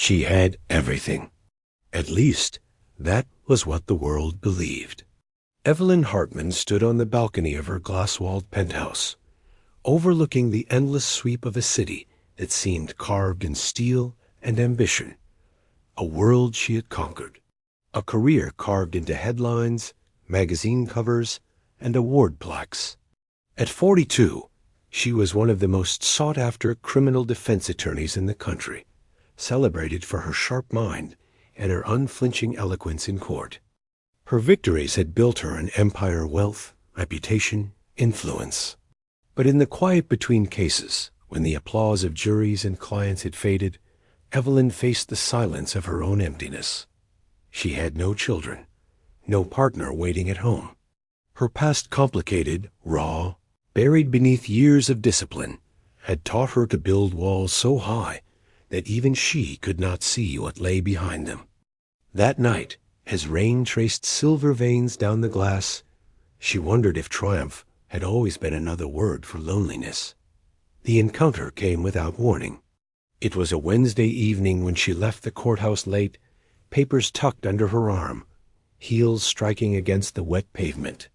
She had everything. At least, that was what the world believed. Evelyn Hartman stood on the balcony of her glass-walled penthouse, overlooking the endless sweep of a city that seemed carved in steel and ambition. A world she had conquered. A career carved into headlines, magazine covers, and award plaques. At 42, she was one of the most sought-after criminal defense attorneys in the country, celebrated for her sharp mind and her unflinching eloquence in court. Her victories had built her an empire of wealth, reputation, influence. But in the quiet between cases, when the applause of juries and clients had faded, Evelyn faced the silence of her own emptiness. She had no children, no partner waiting at home. Her past, complicated, raw, buried beneath years of discipline, had taught her to build walls so high that even she could not see what lay behind them. That night, as rain traced silver veins down the glass, she wondered if triumph had always been another word for loneliness. The encounter came without warning. It was a Wednesday evening when she left the courthouse late, papers tucked under her arm, heels striking against the wet pavement.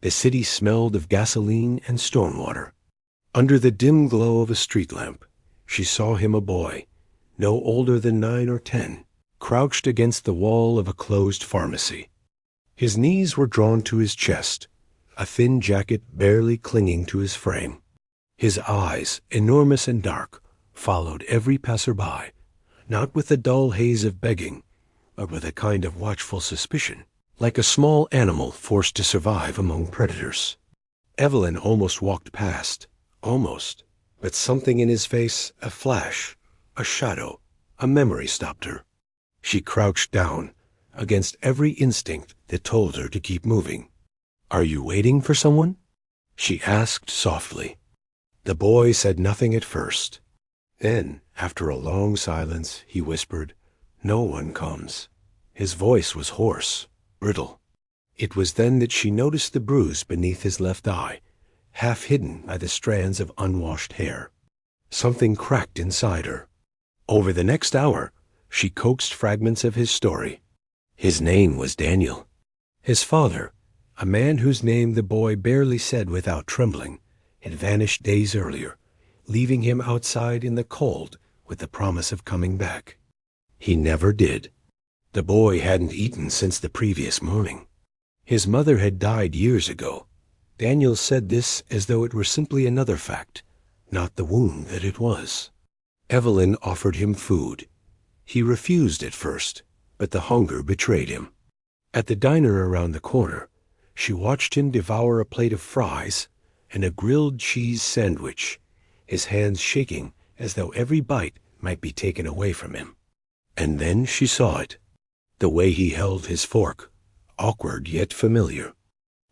The city smelled of gasoline and stormwater. Under the dim glow of a street lamp, she saw him, a boy, no older than 9 or 10, crouched against the wall of a closed pharmacy. His knees were drawn to his chest, a thin jacket barely clinging to his frame. His eyes, enormous and dark, followed every passerby, not with the dull haze of begging, but with a kind of watchful suspicion, like a small animal forced to survive among predators. Evelyn almost walked past, almost, but something in his face, a flash, a shadow, a memory stopped her. She crouched down, against every instinct that told her to keep moving. "Are you waiting for someone?" she asked softly. The boy said nothing at first. Then, after a long silence, he whispered, "No one comes." His voice was hoarse, brittle. It was then that she noticed the bruise beneath his left eye, half hidden by the strands of unwashed hair. Something cracked inside her. Over the next hour, she coaxed fragments of his story. His name was Daniel. His father, a man whose name the boy barely said without trembling, had vanished days earlier, leaving him outside in the cold with the promise of coming back. He never did. The boy hadn't eaten since the previous morning. His mother had died years ago. Daniel said this as though it were simply another fact, not the wound that it was. Evelyn offered him food. He refused at first, but the hunger betrayed him. At the diner around the corner, she watched him devour a plate of fries and a grilled cheese sandwich, his hands shaking as though every bite might be taken away from him. And then she saw it, the way he held his fork, awkward yet familiar.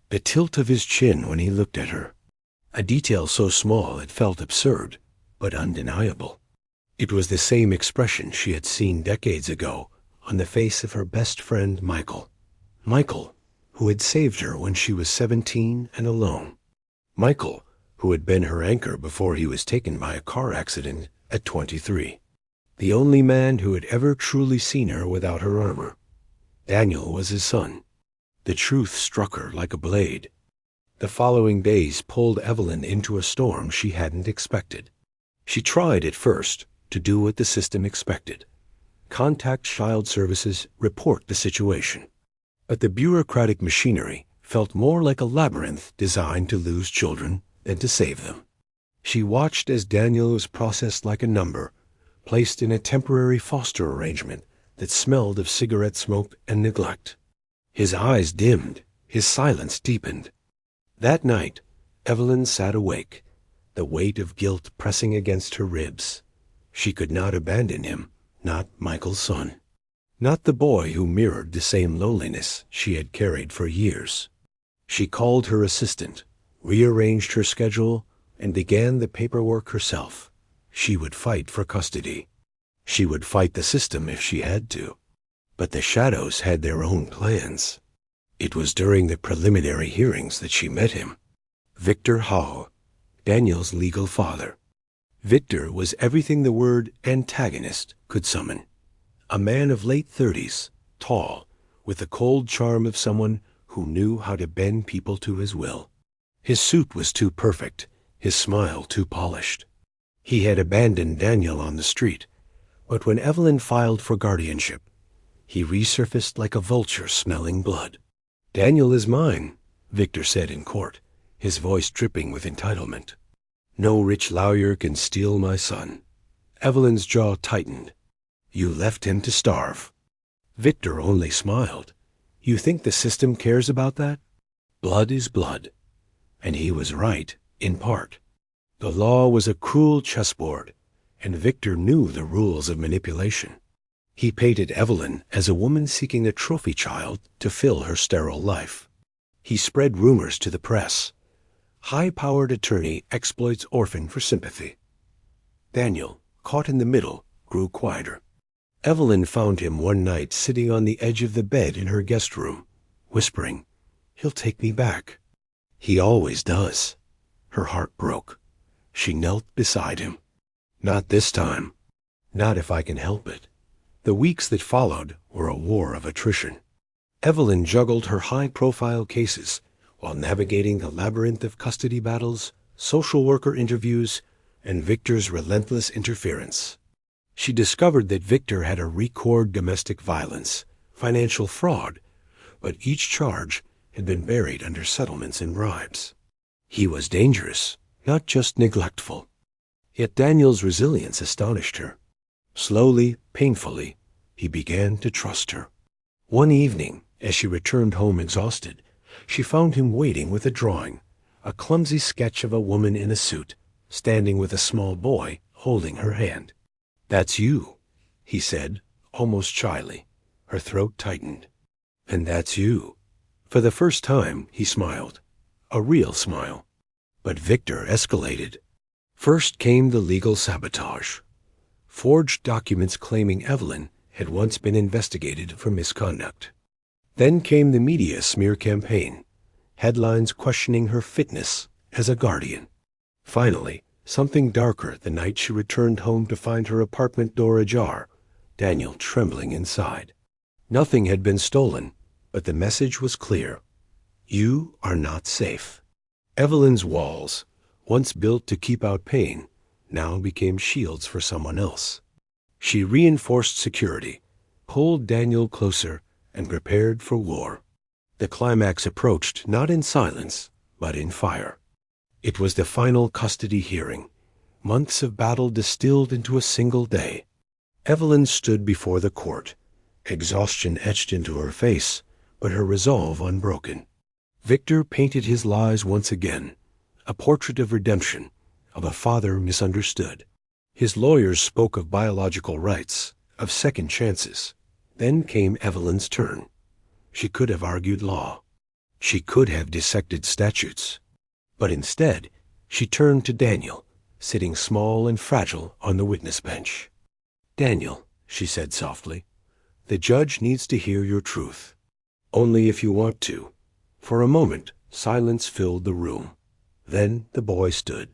The tilt of his chin when he looked at her, a detail so small it felt absurd, but undeniable. It was the same expression she had seen decades ago on the face of her best friend Michael. Michael, who had saved her when she was 17 and alone. Michael, who had been her anchor before he was taken by a car accident at 23. The only man who had ever truly seen her without her armor. Daniel was his son. The truth struck her like a blade. The following days pulled Evelyn into a storm she hadn't expected. She tried at first to do what the system expected. Contact child services, report the situation. But the bureaucratic machinery felt more like a labyrinth designed to lose children than to save them. She watched as Daniel was processed like a number, placed in a temporary foster arrangement that smelled of cigarette smoke and neglect. His eyes dimmed, his silence deepened. That night, Evelyn sat awake, the weight of guilt pressing against her ribs. She could not abandon him, not Michael's son, not the boy who mirrored the same loneliness she had carried for years. She called her assistant, rearranged her schedule, and began the paperwork herself. She would fight for custody. She would fight the system if she had to. But the shadows had their own plans. It was during the preliminary hearings that she met him. Victor Hall, Daniel's legal father. Victor was everything the word antagonist could summon. A man of late 30s, tall, with the cold charm of someone who knew how to bend people to his will. His suit was too perfect, his smile too polished. He had abandoned Daniel on the street, but when Evelyn filed for guardianship, he resurfaced like a vulture smelling blood. "Daniel is mine," Victor said in court, his voice dripping with entitlement. "No rich lawyer can steal my son." Evelyn's jaw tightened. "You left him to starve." Victor only smiled. "You think the system cares about that? Blood is blood." And he was right, in part. The law was a cruel chessboard, and Victor knew the rules of manipulation. He painted Evelyn as a woman seeking a trophy child to fill her sterile life. He spread rumors to the press. High-powered attorney exploits orphan for sympathy. Daniel, caught in the middle, grew quieter. Evelyn found him one night sitting on the edge of the bed in her guest room, whispering, "He'll take me back." "He always does." Her heart broke. She knelt beside him. "Not this time. Not if I can help it." The weeks that followed were a war of attrition. Evelyn juggled her high-profile cases while navigating the labyrinth of custody battles, social worker interviews, and Victor's relentless interference. She discovered that Victor had a record domestic violence, financial fraud, but each charge had been buried under settlements and bribes. He was dangerous, not just neglectful. Yet Daniel's resilience astonished her. Slowly, painfully, he began to trust her. One evening, as she returned home exhausted, she found him waiting with a drawing, a clumsy sketch of a woman in a suit, standing with a small boy holding her hand. "That's you," he said, almost shyly. Her throat tightened. "And that's you." For the first time, he smiled. A real smile. But Victor escalated. First came the legal sabotage. Forged documents claiming Evelyn had once been investigated for misconduct. Then came the media smear campaign, headlines questioning her fitness as a guardian. Finally, something darker the night she returned home to find her apartment door ajar, Daniel trembling inside. Nothing had been stolen, but the message was clear. You are not safe. Evelyn's walls, once built to keep out pain, now became shields for someone else. She reinforced security, pulled Daniel closer, and prepared for war. The climax approached not in silence, but in fire. It was the final custody hearing, months of battle distilled into a single day. Evelyn stood before the court, exhaustion etched into her face, but her resolve unbroken. Victor painted his lies once again, a portrait of redemption, of a father misunderstood. His lawyers spoke of biological rights, of second chances. Then came Evelyn's turn. She could have argued law. She could have dissected statutes. But instead, she turned to Daniel, sitting small and fragile on the witness bench. "Daniel," she said softly, "the judge needs to hear your truth. Only if you want to." For a moment, silence filled the room. Then the boy stood.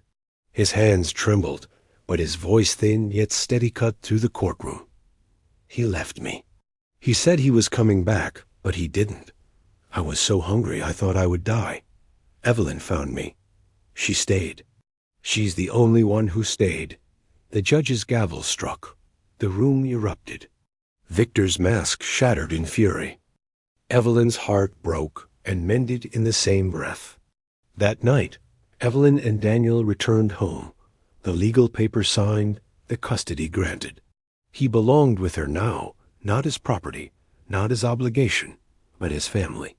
His hands trembled, but his voice thin yet steady cut through the courtroom. "He left me. He said he was coming back, but he didn't. I was so hungry I thought I would die. Evelyn found me. She stayed. She's the only one who stayed." The judge's gavel struck. The room erupted. Victor's mask shattered in fury. Evelyn's heart broke and mended in the same breath. That night, Evelyn and Daniel returned home, the legal papers signed, the custody granted. He belonged with her now, not as property, not as obligation, but as family.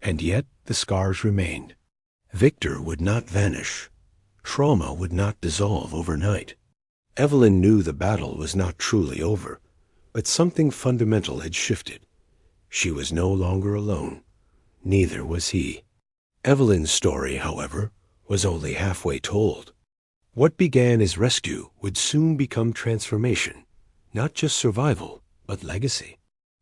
And yet the scars remained. Victor would not vanish. Trauma would not dissolve overnight. Evelyn knew the battle was not truly over, but something fundamental had shifted. She was no longer alone. Neither was he. Evelyn's story, however, was only halfway told. What began as rescue would soon become transformation, not just survival, but legacy.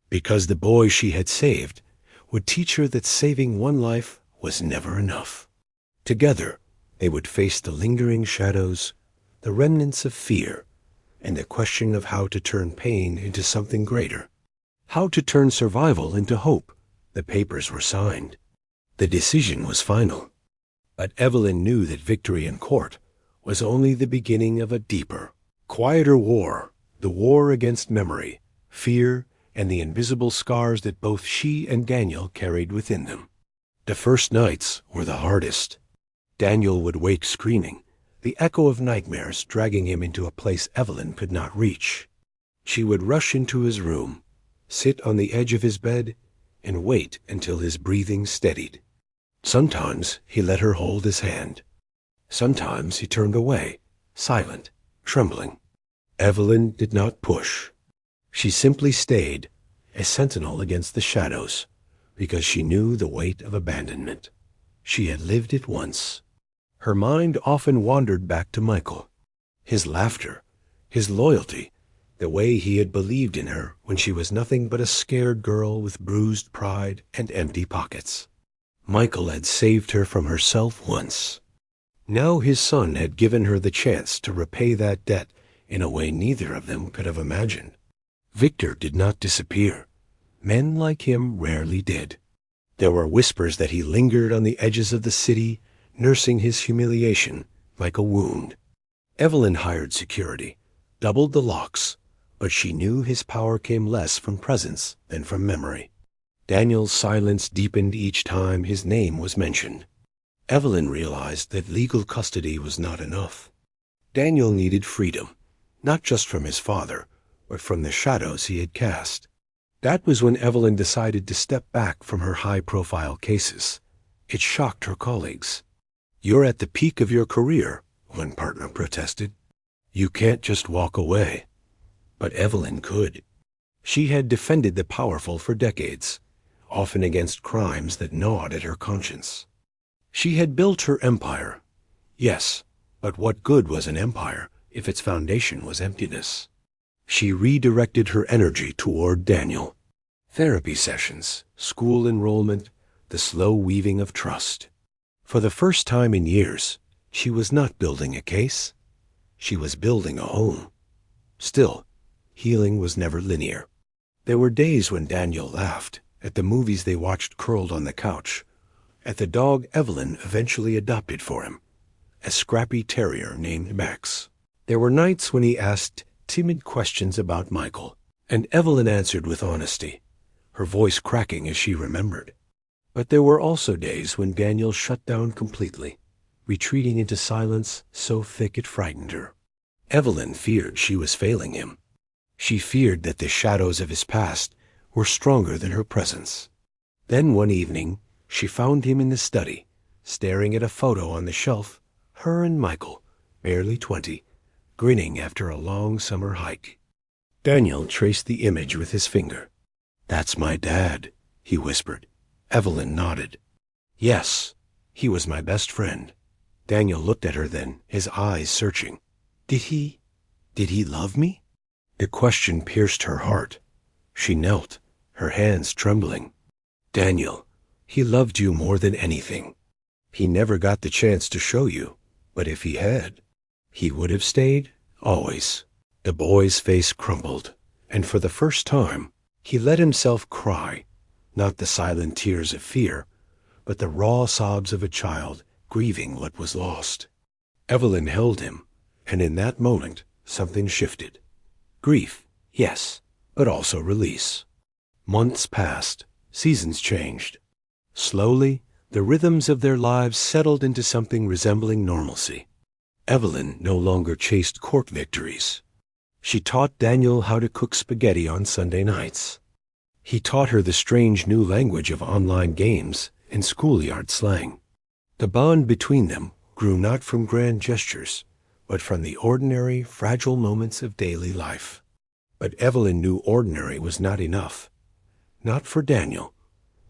Because the boy she had saved would teach her that saving one life was never enough. Together, they would face the lingering shadows, the remnants of fear, and the question of how to turn pain into something greater. How to turn survival into hope. The papers were signed. The decision was final. But Evelyn knew that victory in court was only the beginning of a deeper, quieter war, the war against memory, fear, and the invisible scars that both she and Daniel carried within them. The first nights were the hardest. Daniel would wake screaming, the echo of nightmares dragging him into a place Evelyn could not reach. She would rush into his room, sit on the edge of his bed, and wait until his breathing steadied. Sometimes he let her hold his hand. Sometimes he turned away, silent, trembling. Evelyn did not push. She simply stayed, a sentinel against the shadows, because she knew the weight of abandonment. She had lived it once. Her mind often wandered back to Michael, his laughter, his loyalty, the way he had believed in her when she was nothing but a scared girl with bruised pride and empty pockets. Michael had saved her from herself once. Now his son had given her the chance to repay that debt in a way neither of them could have imagined. Victor did not disappear. Men like him rarely did. There were whispers that he lingered on the edges of the city, nursing his humiliation like a wound. Evelyn hired security, doubled the locks, but she knew his power came less from presence than from memory. Daniel's silence deepened each time his name was mentioned. Evelyn realized that legal custody was not enough. Daniel needed freedom, not just from his father, but from the shadows he had cast. That was when Evelyn decided to step back from her high-profile cases. It shocked her colleagues. "You're at the peak of your career," one partner protested. "You can't just walk away." But Evelyn could. She had defended the powerful for decades, often against crimes that gnawed at her conscience. She had built her empire. Yes, but what good was an empire if its foundation was emptiness? She redirected her energy toward Daniel. Therapy sessions, school enrollment, the slow weaving of trust. For the first time in years, she was not building a case. She was building a home. Still, healing was never linear. There were days when Daniel laughed, at the movies they watched curled on the couch, at the dog Evelyn eventually adopted for him, a scrappy terrier named Max. There were nights when he asked timid questions about Michael, and Evelyn answered with honesty, her voice cracking as she remembered. But there were also days when Daniel shut down completely, retreating into silence so thick it frightened her. Evelyn feared she was failing him. She feared that the shadows of his past were stronger than her presence. Then one evening, she found him in the study, staring at a photo on the shelf, her and Michael, barely 20, grinning after a long summer hike. Daniel traced the image with his finger. "That's my dad," he whispered. Evelyn nodded. "Yes, he was my best friend." Daniel looked at her then, his eyes searching. Did he love me?" The question pierced her heart. She knelt, her hands trembling. "Daniel, he loved you more than anything. He never got the chance to show you, but if he had, he would have stayed, always." The boy's face crumpled, and for the first time, he let himself cry, not the silent tears of fear, but the raw sobs of a child grieving what was lost. Evelyn held him, and in that moment, something shifted. Grief, yes, but also release. Months passed, seasons changed. Slowly, the rhythms of their lives settled into something resembling normalcy. Evelyn no longer chased court victories. She taught Daniel how to cook spaghetti on Sunday nights. He taught her the strange new language of online games and schoolyard slang. The bond between them grew not from grand gestures, but from the ordinary, fragile moments of daily life. But Evelyn knew ordinary was not enough. Not for Daniel,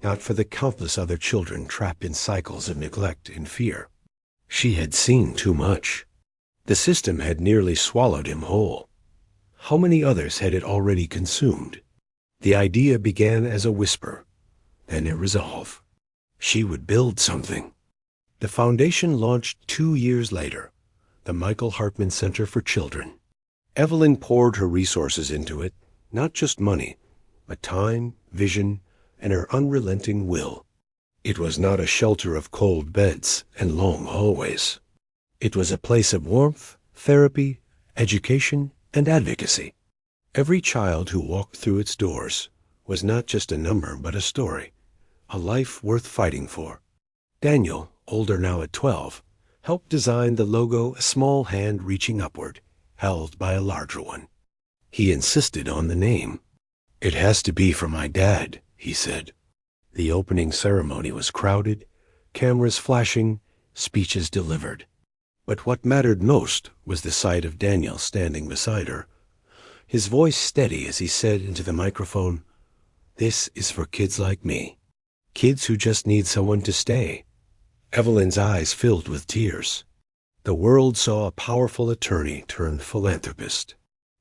not for the countless other children trapped in cycles of neglect and fear. She had seen too much. The system had nearly swallowed him whole. How many others had it already consumed? The idea began as a whisper, then a resolve. She would build something. The foundation launched 2 years later, the Michael Hartman Center for Children. Evelyn poured her resources into it, not just money, but time, vision, and her unrelenting will. It was not a shelter of cold beds and long hallways. It was a place of warmth, therapy, education, and advocacy. Every child who walked through its doors was not just a number but a story, a life worth fighting for. Daniel, older now at 12, helped design the logo, a small hand reaching upward, held by a larger one. He insisted on the name. "It has to be for my dad," he said. The opening ceremony was crowded, cameras flashing, speeches delivered. But what mattered most was the sight of Daniel standing beside her, his voice steady as he said into the microphone, "This is for kids like me, kids who just need someone to stay." Evelyn's eyes filled with tears. The world saw a powerful attorney turned philanthropist.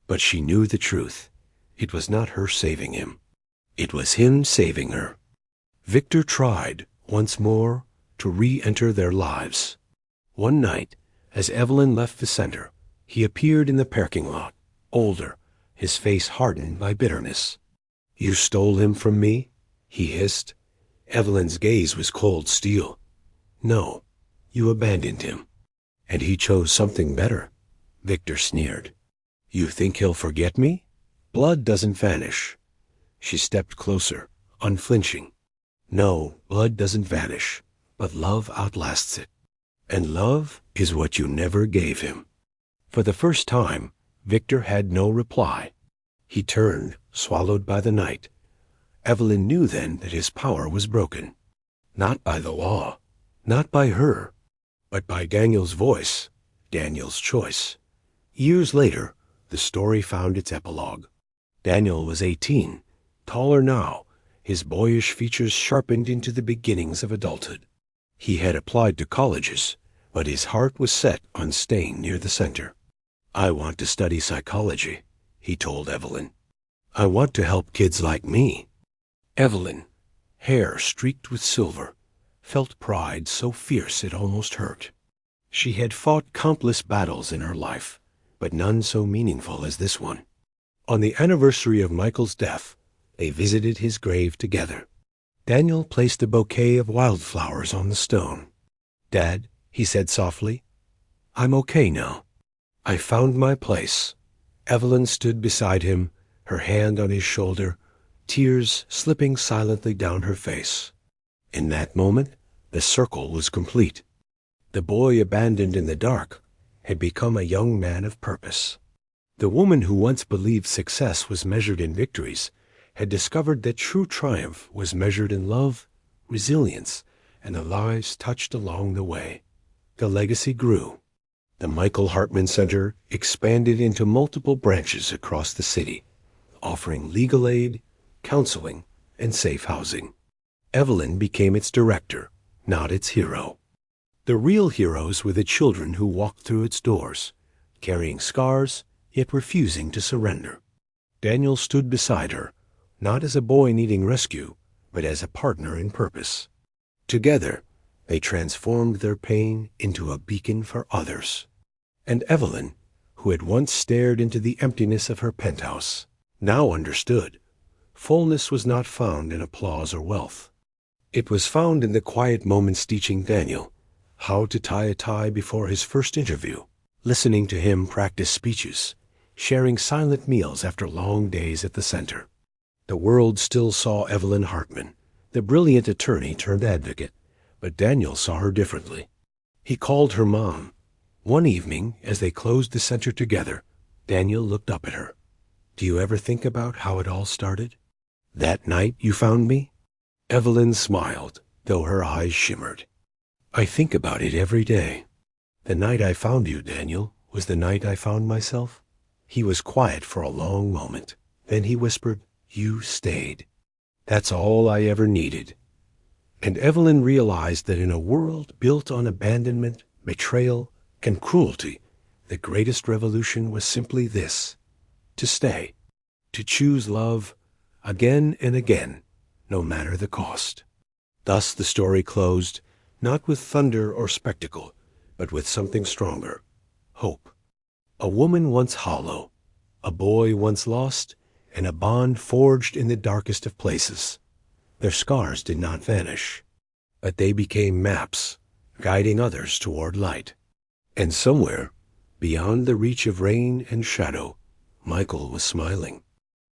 But she knew the truth. It was not her saving him. It was him saving her. Victor tried, once more, to re-enter their lives. One night, as Evelyn left the center, he appeared in the parking lot, older, his face hardened by bitterness. "You stole him from me?" he hissed. Evelyn's gaze was cold steel. "No, you abandoned him." "And he chose something better," Victor sneered. "You think he'll forget me? Blood doesn't vanish." She stepped closer, unflinching. "No, blood doesn't vanish, but love outlasts it. And love is what you never gave him." For the first time, Victor had no reply. He turned, swallowed by the night. Evelyn knew then that his power was broken. Not by the law, not by her, but by Daniel's voice, Daniel's choice. Years later, the story found its epilogue. Daniel was 18, taller now, his boyish features sharpened into the beginnings of adulthood. He had applied to colleges, but his heart was set on staying near the center. "I want to study psychology," he told Evelyn. "I want to help kids like me." Evelyn, hair streaked with silver, felt pride so fierce it almost hurt. She had fought countless battles in her life, but none so meaningful as this one. On the anniversary of Michael's death, they visited his grave together. Daniel placed a bouquet of wildflowers on the stone. "Dad," he said softly, "I'm okay now. I found my place." Evelyn stood beside him, her hand on his shoulder, tears slipping silently down her face. In that moment, the circle was complete. The boy abandoned in the dark had become a young man of purpose. The woman who once believed success was measured in victories had discovered that true triumph was measured in love, resilience, and the lives touched along the way. The legacy grew. The Michael Hartman Center expanded into multiple branches across the city, offering legal aid, counseling, and safe housing. Evelyn became its director, not its hero. The real heroes were the children who walked through its doors, carrying scars, yet refusing to surrender. Daniel stood beside her, not as a boy needing rescue, but as a partner in purpose. Together, they transformed their pain into a beacon for others. And Evelyn, who had once stared into the emptiness of her penthouse, now understood. Fullness was not found in applause or wealth. It was found in the quiet moments teaching Daniel how to tie a tie before his first interview, listening to him practice speeches, sharing silent meals after long days at the center. The world still saw Evelyn Hartman, the brilliant attorney turned advocate, but Daniel saw her differently. He called her Mom. One evening, as they closed the center together, Daniel looked up at her. "Do you ever think about how it all started? That night you found me?" Evelyn smiled, though her eyes shimmered. "I think about it every day. The night I found you, Daniel, was the night I found myself." He was quiet for a long moment. Then he whispered, "You stayed. That's all I ever needed." And Evelyn realized that in a world built on abandonment, betrayal, and cruelty, the greatest revolution was simply this: to stay, to choose love again and again, no matter the cost. Thus the story closed, not with thunder or spectacle, but with something stronger: hope. A woman once hollow, A boy once lost, and a bond forged in the darkest of places. Their scars did not vanish, but they became maps, guiding others toward light. And somewhere, beyond the reach of rain and shadow, Michael was smiling.